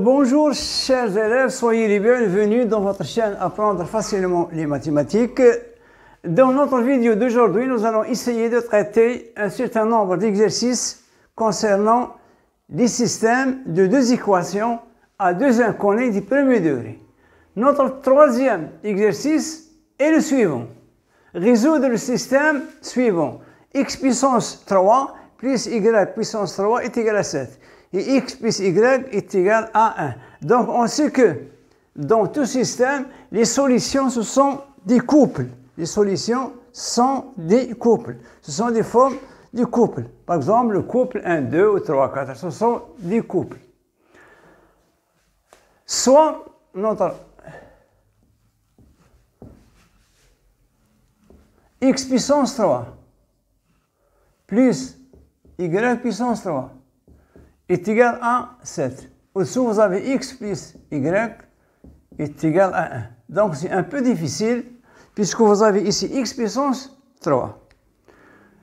Bonjour chers élèves, soyez les bienvenus dans votre chaîne Apprendre facilement les mathématiques. Dans notre vidéo d'aujourd'hui, nous allons essayer de traiter un certain nombre d'exercices concernant les systèmes de deux équations à deux inconnus du premier degré. Notre troisième exercice est le suivant. Résoudre le système suivant. X puissance 3 plus Y puissance 3 est égal à 7. Et x plus y est égal à 1. Donc, on sait que dans tout système, les solutions, ce sont des couples. Les solutions sont des couples. Ce sont des formes de couples. Par exemple, le couple 1, 2 ou 3, 4, ce sont des couples. Soit notre x puissance 3 plus y puissance 3 est égal à 7. Au-dessous, vous avez x plus y est égal à 1. Donc, c'est un peu difficile puisque vous avez ici x puissance 3.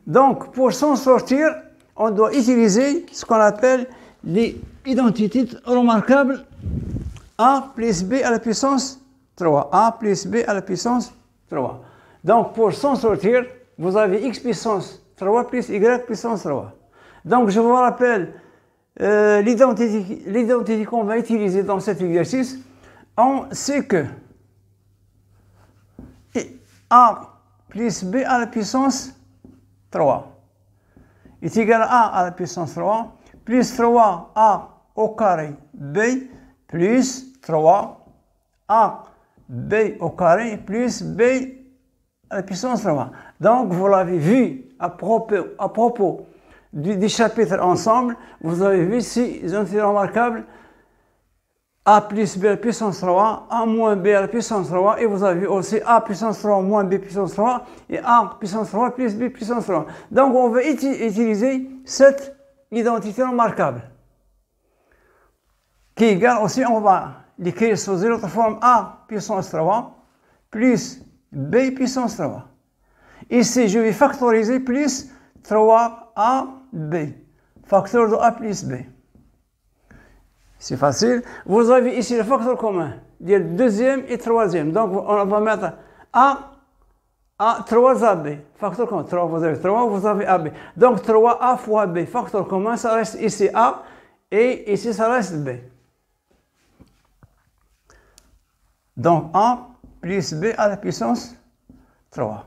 Donc, pour s'en sortir, on doit utiliser ce qu'on appelle les identités remarquables a plus b à la puissance 3. A plus b à la puissance 3. Donc, pour s'en sortir, vous avez x puissance 3 plus y puissance 3. Donc, je vous rappelle l'identité qu'on va utiliser dans cet exercice. On sait que a plus b à la puissance 3 est égal à a à la puissance 3 plus 3a au carré b plus 3a b au carré plus b à la puissance 3. Donc, vous l'avez vu à propos des chapitres ensemble, vous avez vu ces identités remarquables a plus b à la puissance 3, a moins b à la puissance 3, et vous avez vu aussi a puissance 3 moins b puissance 3, et a puissance 3 plus b puissance 3. Donc, on va utiliser cette identité remarquable, qui est égale aussi, on va l'écrire sous une autre forme, a puissance 3 plus b puissance 3. Ici, je vais factoriser plus 3ab, facteur de a plus b. C'est facile. Vous avez ici le facteur commun, le deuxième et troisième. Donc, on va mettre a 3ab, facteur commun. 3, vous avez 3, vous avez ab. Donc, 3a fois b, facteur commun, ça reste ici a, et ici, ça reste b. Donc, a plus b à la puissance 3.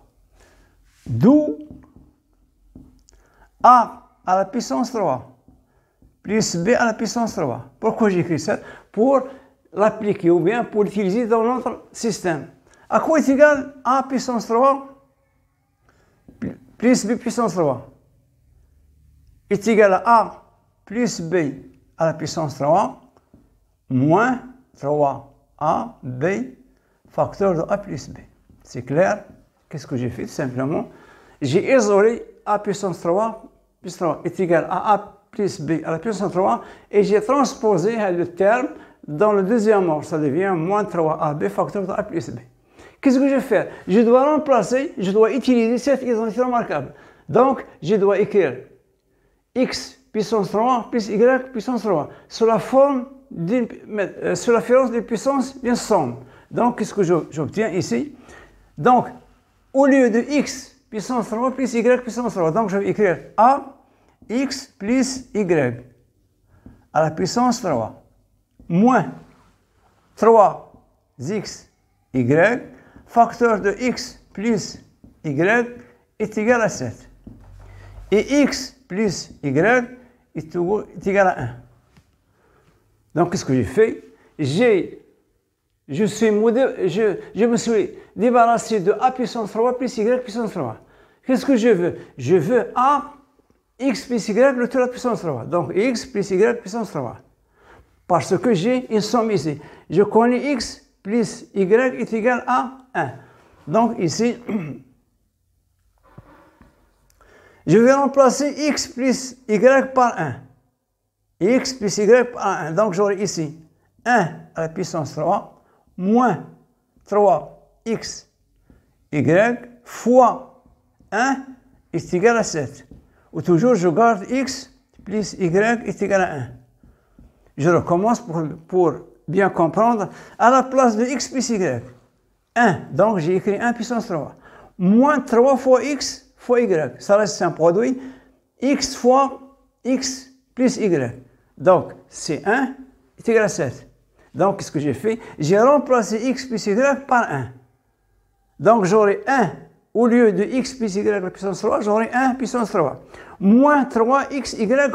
D'où a à la puissance 3 plus b à la puissance 3. Pourquoi j'écris ça? Pour l'appliquer ou bien pour l'utiliser dans notre système. À quoi est égal a puissance 3 plus b puissance 3 est égal à a plus b à la puissance 3 moins 3ab facteur de a plus b. C'est clair? Qu'est-ce que j'ai fait? Simplement, j'ai isolé a puissance 3 plus 3 est égal à a plus b à la puissance 3 et j'ai transposé le terme dans le deuxième ordre. Ça devient moins 3ab facteur de a plus b. Qu'est-ce que je vais faire? Je dois remplacer, je dois utiliser cette identité remarquable. Donc, je dois écrire x puissance 3 plus y puissance 3 sous la forme sous la différence des puissances d'une somme. Donc, qu'est-ce que j'obtiens ici? Donc, au lieu de x puissance 3 plus y puissance 3, donc je vais écrire a x plus y à la puissance 3 moins 3x y facteur de x plus y est égal à 7. Et x plus y est égal à 1. Donc, qu'est-ce que j'ai fait? Je me suis débarrassé de a puissance 3 plus y puissance 3. Qu'est-ce que je veux? Je veux a x plus y le tout à la puissance 3. Donc, x plus y puissance 3. Parce que j'ai une somme ici. Je connais x plus y est égal à 1. Donc, ici, je vais remplacer x plus y par 1. X plus y par 1. Donc, j'aurai ici 1 à la puissance 3 moins 3x y fois 1 est égal à 7. Ou toujours, je garde x plus y est égal à 1. Je recommence pour bien comprendre. À la place de x plus y, 1. Donc, j'ai écrit 1 puissance 3. Moins 3 fois x fois y. Ça reste un produit. X fois x plus y. Donc, c'est 1 est égal à 7. Donc, qu'est-ce que j'ai fait? J'ai remplacé x plus y par 1. Donc, j'aurai 1. Au lieu de x plus y la puissance 3, j'aurai 1 puissance 3. Moins 3xy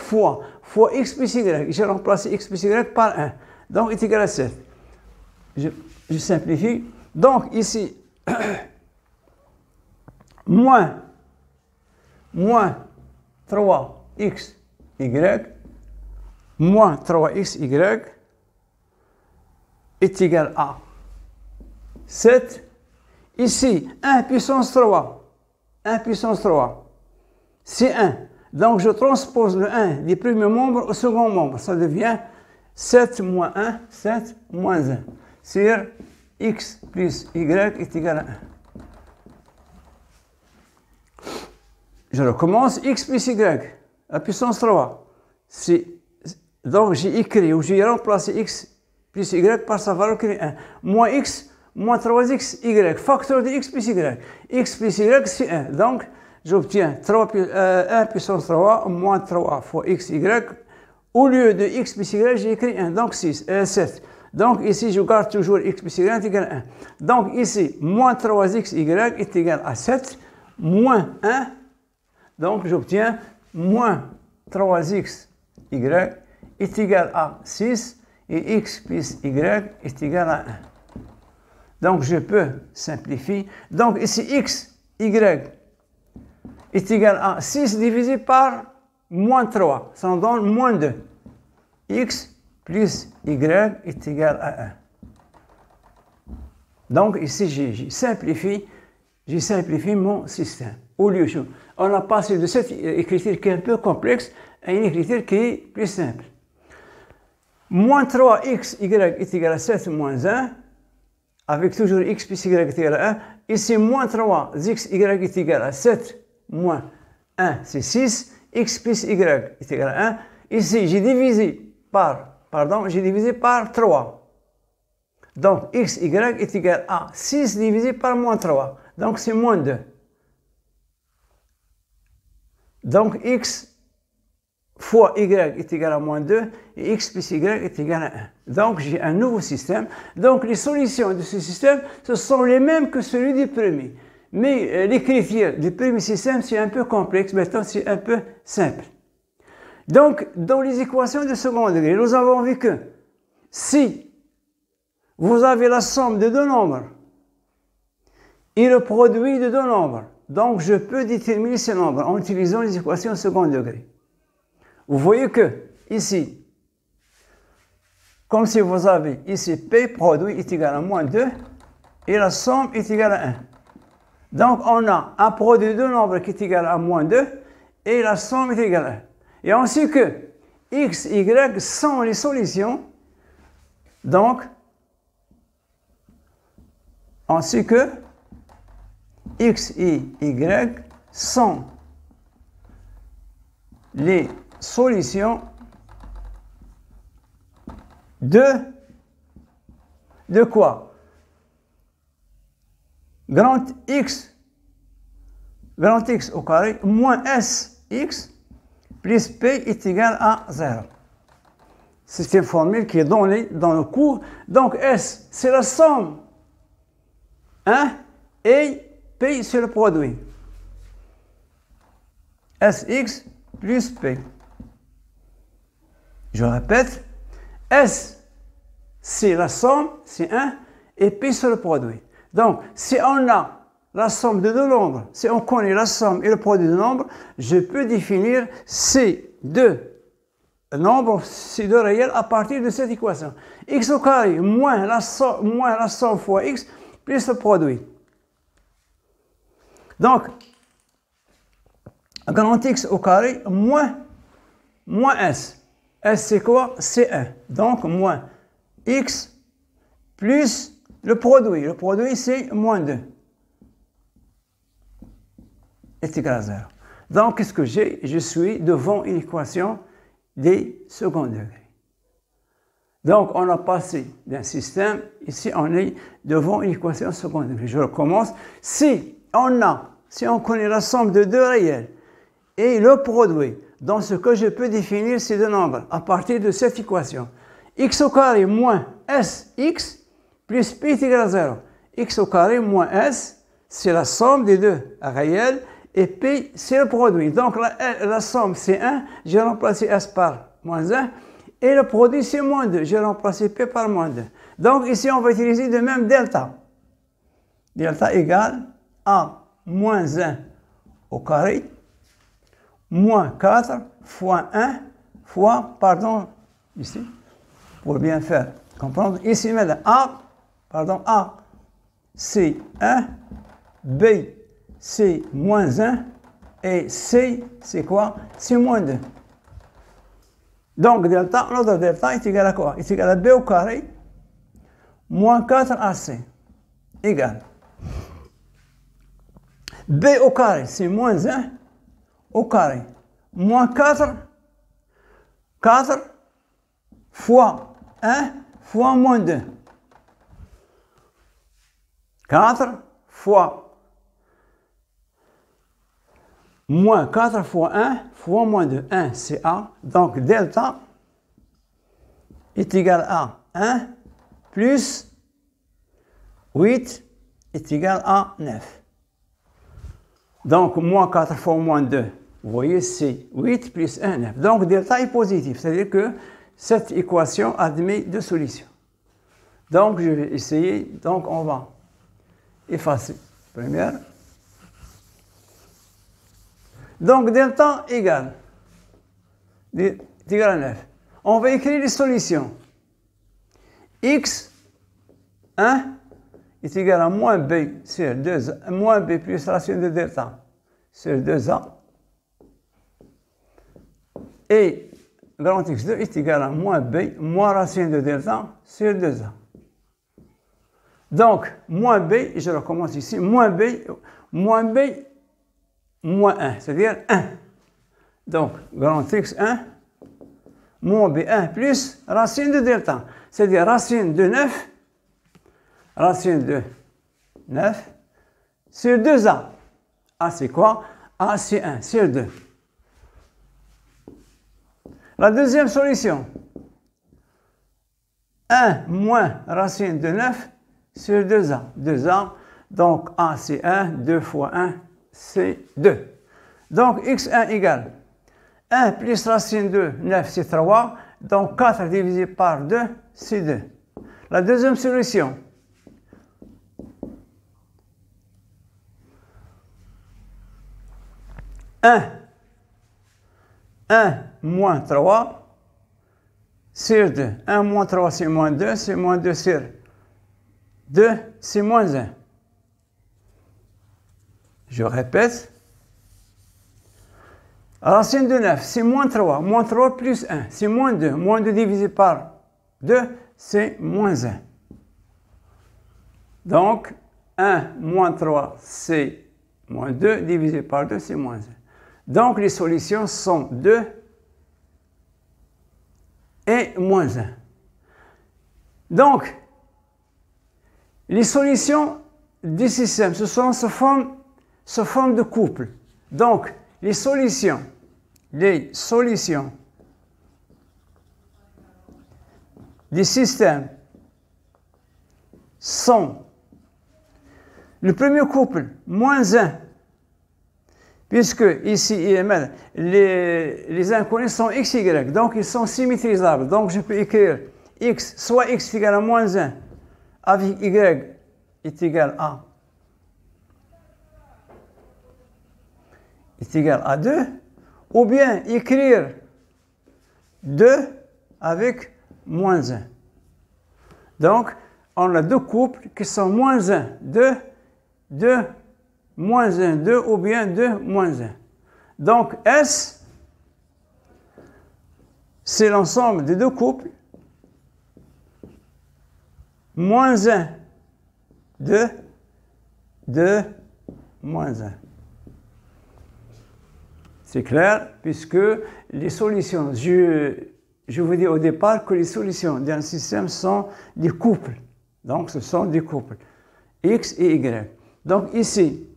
fois x plus y. J'ai remplacé x plus y par 1. Donc, est égal à 7. Je simplifie. Donc, ici, moins 3xy moins 3xy est égal à 7. Ici, 1 puissance 3. 1 puissance 3. C'est 1. Donc, je transpose le 1 du premier membre au second membre. Ça devient 7 moins 1, 7 moins 1. Sur x plus y est égal à 1. Je recommence. X plus y, la puissance 3. Donc, j'ai écrit ou j'ai remplacé x plus y par sa valeur qui est 1. Moins x moins 3x, y, facteur de x plus y. X plus y, c'est 1. Donc, j'obtiens 1 puissance 3 moins 3 fois x, y. Au lieu de x plus y, j'ai écrit 1. Donc, 7. Donc, ici, je garde toujours x plus y est égal à 1. Donc, ici, moins 3xy est égal à 7, moins 1. Donc, j'obtiens moins 3xy est égal à 6 et x plus y est égal à 1. Donc, je peux simplifier. Donc, ici, x, y est égal à 6 divisé par moins 3. Ça nous donne moins 2. X plus y est égal à 1. Donc, ici, j'ai simplifié mon système. Au lieu, on a passé de cette écriture qui est un peu complexe à une écriture qui est plus simple. Moins 3xy est égal à 7 moins 1. Avec toujours x plus y est égal à 1. Ici, moins 3xy est égal à 7 moins 1, c'est 6. X plus y est égal à 1. Ici, j'ai divisé par 3. Donc, xy est égal à 6 divisé par moins 3. Donc, c'est moins 2. Donc, x fois y est égal à moins 2 et x plus y est égal à 1. Donc, j'ai un nouveau système. Donc, les solutions de ce système, ce sont les mêmes que celui du premier. Mais l'écriture du premier système, c'est un peu complexe. Maintenant, c'est un peu simple. Donc, dans les équations de second degré, nous avons vu que si vous avez la somme de deux nombres et le produit de deux nombres, donc je peux déterminer ces nombres en utilisant les équations de second degré. Vous voyez que ici, comme si vous avez ici P produit est égal à moins 2 et la somme est égale à 1. Donc on a un produit de nombres qui est égal à moins 2 et la somme est égale à 1. Et ainsi que x, y sont les solutions. Donc, ainsi que x et y sont les solutions de quoi? Grand X au carré moins Sx plus P est égal à 0. C'est une formule qui est donnée dans le cours. Donc S, c'est la somme. Et P, c'est le produit. Sx plus P. Je répète, S, c'est la somme, c'est 1, et P, c'est le produit. Donc, si on a la somme de deux nombres, si on connaît la somme et le produit de nombres, je peux définir ces deux nombres, ces deux réels à partir de cette équation. X au carré moins la somme fois X plus le produit. Donc, grand X au carré moins S. S, c'est quoi? C'est 1. Donc, moins X plus le produit. Le produit, c'est moins 2. Est égal à 0. Donc, qu'est-ce que j'ai? Je suis devant une équation des second degrés. Donc, on a passé d'un système, ici on est devant une équation seconde degré. Je recommence. Si on connaît la somme de deux réels et le produit, dans ce que je peux définir ces deux nombres à partir de cette équation, x au carré moins sx plus p est égal à 0. X au carré moins s, c'est la somme des deux réels, et p, c'est le produit. Donc la somme, c'est 1, j'ai remplacé s par moins 1, et le produit, c'est moins 2, j'ai remplacé p par moins 2. Donc ici, on va utiliser de même delta. Delta égale a moins 1 au carré, moins 4 fois 1 fois, pardon, ici, pour bien faire comprendre, ici maintenant, A, c'est 1, B, c'est moins 1, et C, c'est quoi? C'est moins 2. Donc, notre delta est égal à quoi? Est égal à B au carré, moins 4 AC, égal. B au carré, c'est moins 1 au carré, moins 4 fois 1 fois moins 2. 4 fois moins 4 fois 1 fois moins 2. 1, c'est A. Donc, delta est égal à 1 plus 8 est égal à 9. Donc, moins 4 fois moins 2, vous voyez, c'est 8 plus 1, 9. Donc, delta est positif, c'est-à-dire que cette équation admet deux solutions. Donc, je vais essayer, donc on va effacer. Première. Donc, delta égale à 9. On va écrire les solutions. X, 1, est égal à moins B sur 2A, moins B plus racine de delta sur 2A. Et grand X2 est égal à moins B moins racine de delta sur 2A. Donc, moins B, je recommence ici, moins B, moins 1, c'est-à-dire 1. Donc, grand X1, moins B1 plus racine de delta, c'est-à-dire racine de 9, sur 2A. A, c'est quoi? A, c'est 1 sur 2. La deuxième solution, 1 moins racine de 9 sur 2A. 2A, donc A c'est 1, 2 fois 1 c'est 2. Donc x1 égale 1 plus racine de 9 c'est 3, donc 4 divisé par 2 c'est 2. La deuxième solution, 1 moins 3 sur 2. 1 moins 3, c'est moins 2. C'est moins 2 sur 2, c'est moins 1. Je répète. Racine de 9, c'est moins 3. Moins 3 plus 1, c'est moins 2. Moins 2 divisé par 2, c'est moins 1. Donc, 1 moins 3, c'est moins 2. Divisé par 2, c'est moins 1. Donc, les solutions sont 2 et moins 1. Donc, les solutions du système, ce sont sous forme de couple. Donc, les solutions du système sont le premier couple, moins 1. Puisque ici, les inconnus sont x, y, donc ils sont symétrisables. Donc je peux écrire x, soit x est égal à moins 1, avec y est égal à 2, ou bien écrire 2 avec moins 1. Donc, on a deux couples qui sont moins 1, 2, 2, moins 1, 2, ou bien 2, moins 1. Donc, S, c'est l'ensemble des deux couples. Moins 1, 2, 2, moins 1. C'est clair, puisque les solutions, je je vous dis au départ que les solutions d'un système sont des couples. Donc, ce sont des couples, x et y. Donc, ici,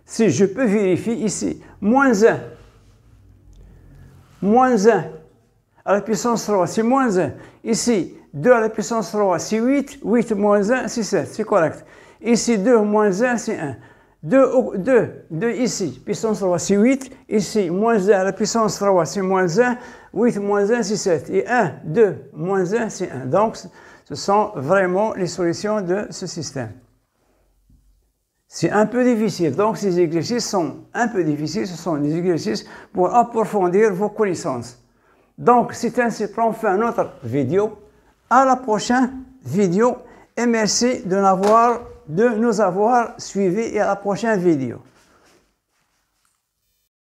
si je peux vérifier ici, moins 1 à la puissance 3, c'est moins 1. Ici, 2 à la puissance 3, c'est 8. 8 moins 1, c'est 7. C'est correct. Ici, 2 moins 1, c'est 1. 2 ici, puissance 3, c'est 8. Ici, moins 1 à la puissance 3, c'est moins 1. 8 moins 1, c'est 7. Et 1, 2 moins 1, c'est 1. Donc, ce sont vraiment les solutions de ce système. C'est un peu difficile. Donc, ces exercices sont un peu difficiles. Ce sont des exercices pour approfondir vos connaissances. Donc, c'est ainsi qu'on fait notre vidéo. À la prochaine vidéo et merci de nous avoir suivis et à la prochaine vidéo.